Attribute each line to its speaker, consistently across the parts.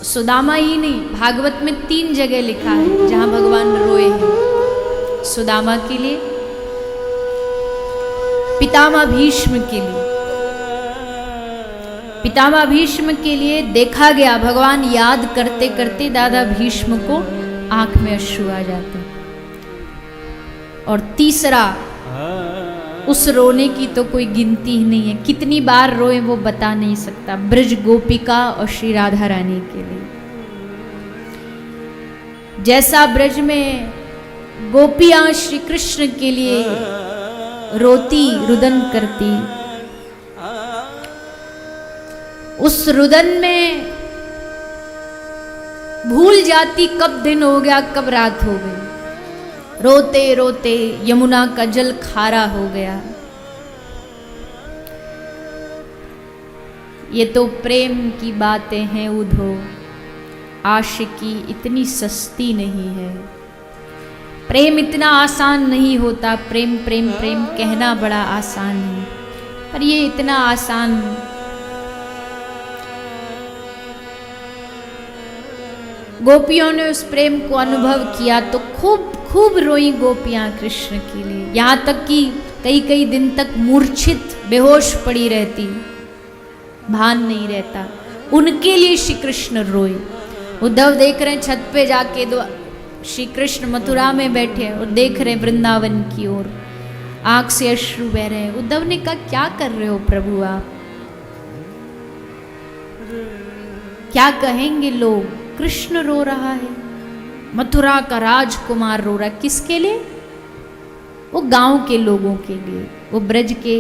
Speaker 1: सुदामा ही नहीं, भागवत में 3 जगह लिखा है जहां भगवान रोए हैं। सुदामा के लिए, पितामह भीष्म के लिए। पितामह भीष्म के लिए देखा गया भगवान याद करते करते दादा भीष्म को आंख में अश्रु आ जाते। और तीसरा, उस रोने की तो कोई गिनती ही नहीं है, कितनी बार रोए वो बता नहीं सकता, ब्रज गोपिका और श्री राधा रानी के लिए। जैसा ब्रज में गोपियां श्री कृष्ण के लिए रोती रुदन करती, उस रुदन में भूल जाती कब दिन हो गया कब रात हो गई। रोते रोते यमुना का जल खारा हो गया। ये तो प्रेम की बातें हैं उधो, आशिकी इतनी सस्ती नहीं है। प्रेम इतना आसान नहीं होता। प्रेम प्रेम प्रेम कहना बड़ा आसान है, पर ये इतना आसान। गोपियों ने उस प्रेम को अनुभव किया तो खूब खूब रोई गोपियां कृष्ण के लिए, यहाँ तक कि कई कई दिन तक मूर्छित बेहोश पड़ी रहती, भान नहीं रहता। उनके लिए श्री कृष्ण रोए। उद्धव देख रहे हैं छत पे जाके, श्री कृष्ण मथुरा में बैठे और देख रहे वृंदावन की ओर, आंख से अश्रु बह रहे हैं। उद्धव ने कहा, क्या कर रहे हो प्रभु आप, क्या कहेंगे लोग, कृष्ण रो रहा है, मथुरा का राजकुमार रो रहा है। किसके लिए? वो गांव के लोगों के लिए, वो ब्रज के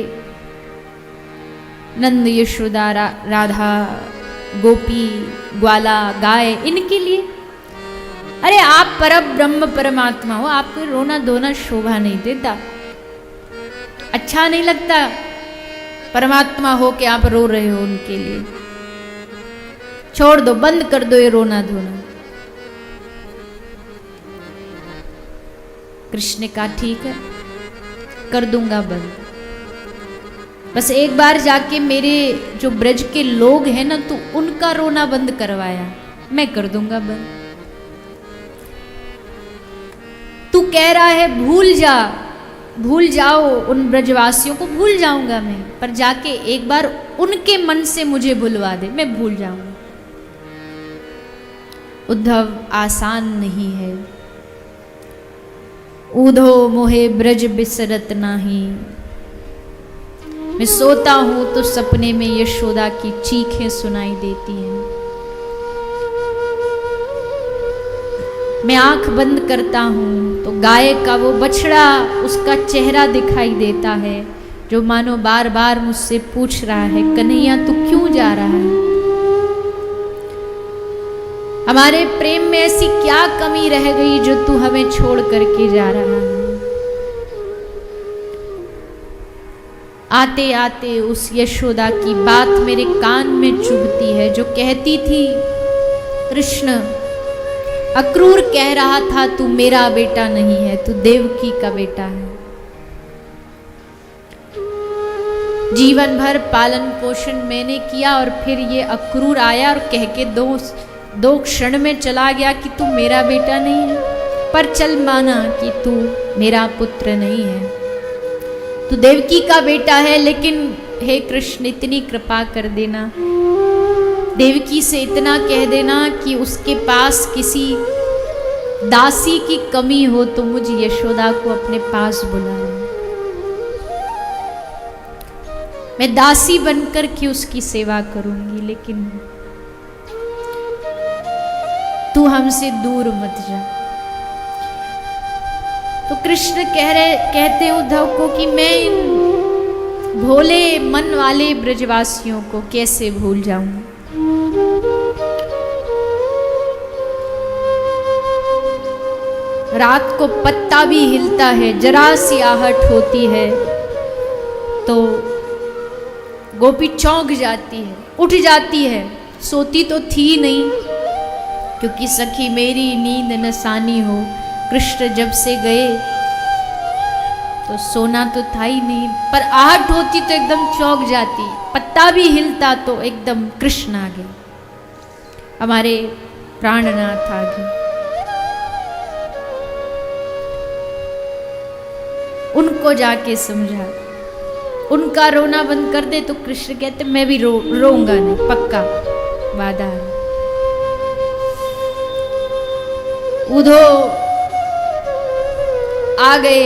Speaker 1: नंद यशोदा राधा गोपी ग्वाला गाय, इनके लिए। अरे आप परम ब्रह्म परमात्मा हो, आपको रोना धोना शोभा नहीं देता, अच्छा नहीं लगता परमात्मा हो के आप रो रहे हो उनके लिए। छोड़ दो, बंद कर दो ये रोना धोना। कृष्ण ने कहा, ठीक है कर दूंगा बंद, बस एक बार जाके मेरे जो ब्रज के लोग हैं ना, तो उनका रोना बंद करवाया, मैं कर दूंगा बंद। तू कह रहा है भूल जा, भूल जाओ, उन ब्रजवासियों को भूल जाऊंगा मैं, पर जाके एक बार उनके मन से मुझे भुलवा दे, मैं भूल जाऊंगा। उद्धव, आसान नहीं है। ऊधो मोहे ब्रज बिसरत नाही, मैं सोता हूं तो सपने में यशोदा की चीखें सुनाई देती हैं। मैं आंख बंद करता हूं तो गाय का वो बछड़ा, उसका चेहरा दिखाई देता है, जो मानो बार बार मुझसे पूछ रहा है, कन्हैया तू क्यों जा रहा है? हमारे प्रेम में ऐसी क्या कमी रह गई जो तू हमें छोड़ करके जा रहा है? आते आते उस यशोदा की बात मेरे कान में चुभती है, जो कहती थी, कृष्ण अक्रूर कह रहा था तू मेरा बेटा नहीं है, तू देवकी का बेटा है। जीवन भर पालन पोषण मैंने किया और फिर ये अक्रूर आया और कह के दो क्षण में चला गया कि तू मेरा बेटा नहीं है। पर चल माना कि तू मेरा पुत्र नहीं है, तू देवकी का बेटा है, लेकिन हे कृष्ण इतनी कृपा कर देना, देवकी से इतना कह देना कि उसके पास किसी दासी की कमी हो तो मुझ यशोदा को अपने पास बुलाए। मैं दासी बनकर के उसकी सेवा करूंगी, लेकिन तू हमसे दूर मत जा। तो कृष्ण कहते हैं उद्धव को कि मैं इन भोले मन वाले ब्रजवासियों को कैसे भूल जाऊं। रात को पत्ता भी हिलता है, जरा सी आहट होती है तो गोपी चौंक जाती है, उठ जाती है। सोती तो थी नहीं, क्योंकि सखी मेरी नींद नसानी हो, कृष्ण जब से गए तो सोना तो था ही नहीं, पर आहट होती तो एकदम चौंक जाती, पत्ता भी हिलता तो एकदम कृष्ण आ गए। हमारे प्राणनाथ आगे। उनको जाके समझा, उनका रोना बंद कर दे। तो कृष्ण कहते मैं भी रोऊंगा नहीं, पक्का वादा है। उधो आ गए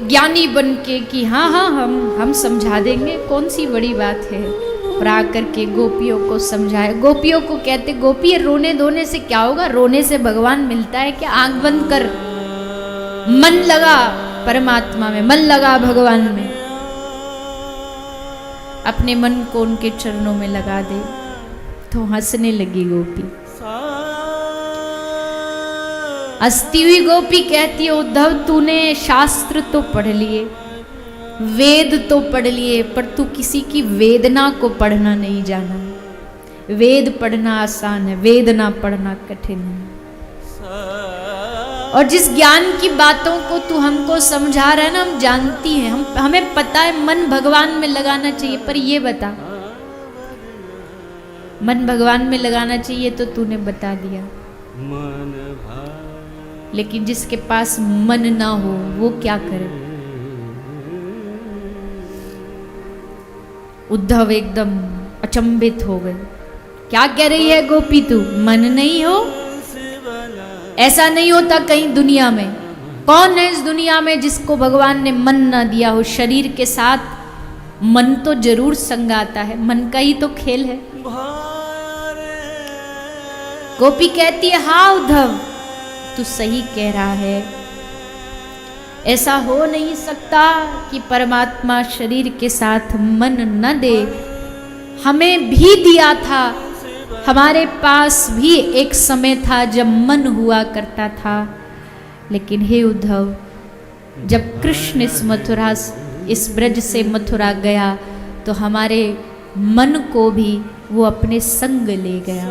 Speaker 1: ज्ञानी बन के कि हाँ हाँ हम समझा देंगे, कौन सी बड़ी बात है। और आकर के गोपियों को समझाए। गोपियों को कहते गोपी रोने धोने से क्या होगा, रोने से भगवान मिलता है क्या? आंख बंद कर, मन लगा परमात्मा में, मन लगा भगवान में, अपने मन को उनके चरणों में लगा दे। तो हंसने लगी गोपी। हंसती हुई गोपी कहती है उद्धव तूने शास्त्र तो पढ़ लिए, वेद तो पढ़ लिए, पर तू किसी की वेदना को पढ़ना नहीं जाना। वेद पढ़ना आसान है, वेदना पढ़ना कठिन है। और जिस ज्ञान की बातों को तू हमको समझा रहा है ना, हम जानती हैं, हमें पता है मन भगवान में लगाना चाहिए। पर ये बता, मन भगवान में लगाना चाहिए तो तूने बता दिया, लेकिन जिसके पास मन ना हो वो क्या करे? उद्धव एकदम अचंभित हो गए। क्या कह रही है गोपी तू? मन नहीं हो? ऐसा नहीं होता कहीं दुनिया में। कौन है इस दुनिया में जिसको भगवान ने मन ना दिया हो? शरीर के साथ मन तो जरूर संग आता है, मन का ही तो खेल है। गोपी कहती है हाँ उद्धव तू सही कह रहा है, ऐसा हो नहीं सकता कि परमात्मा शरीर के साथ मन न दे। हमें भी दिया था, हमारे पास भी एक समय था जब मन हुआ करता था। लेकिन हे उद्धव, जब कृष्ण इस ब्रज से मथुरा गया तो हमारे मन को भी वो अपने संग ले गया।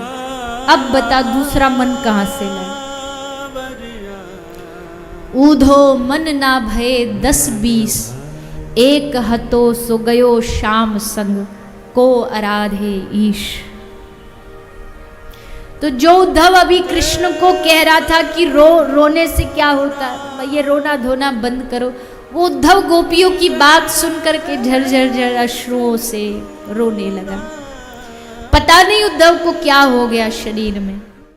Speaker 1: अब बता दूसरा मन कहाँ से लाए? ऊधो मन ना भये 10-20, एक हतो सो गयो श्याम संग, को आराधे ईश। तो जो उद्धव अभी कृष्ण को कह रहा था कि रोने से क्या होता है, ये रोना धोना बंद करो, वो उद्धव गोपियों की बात सुन करके झरझर अश्रुओं से रोने लगा। पता नहीं उद्धव को क्या हो गया शरीर में।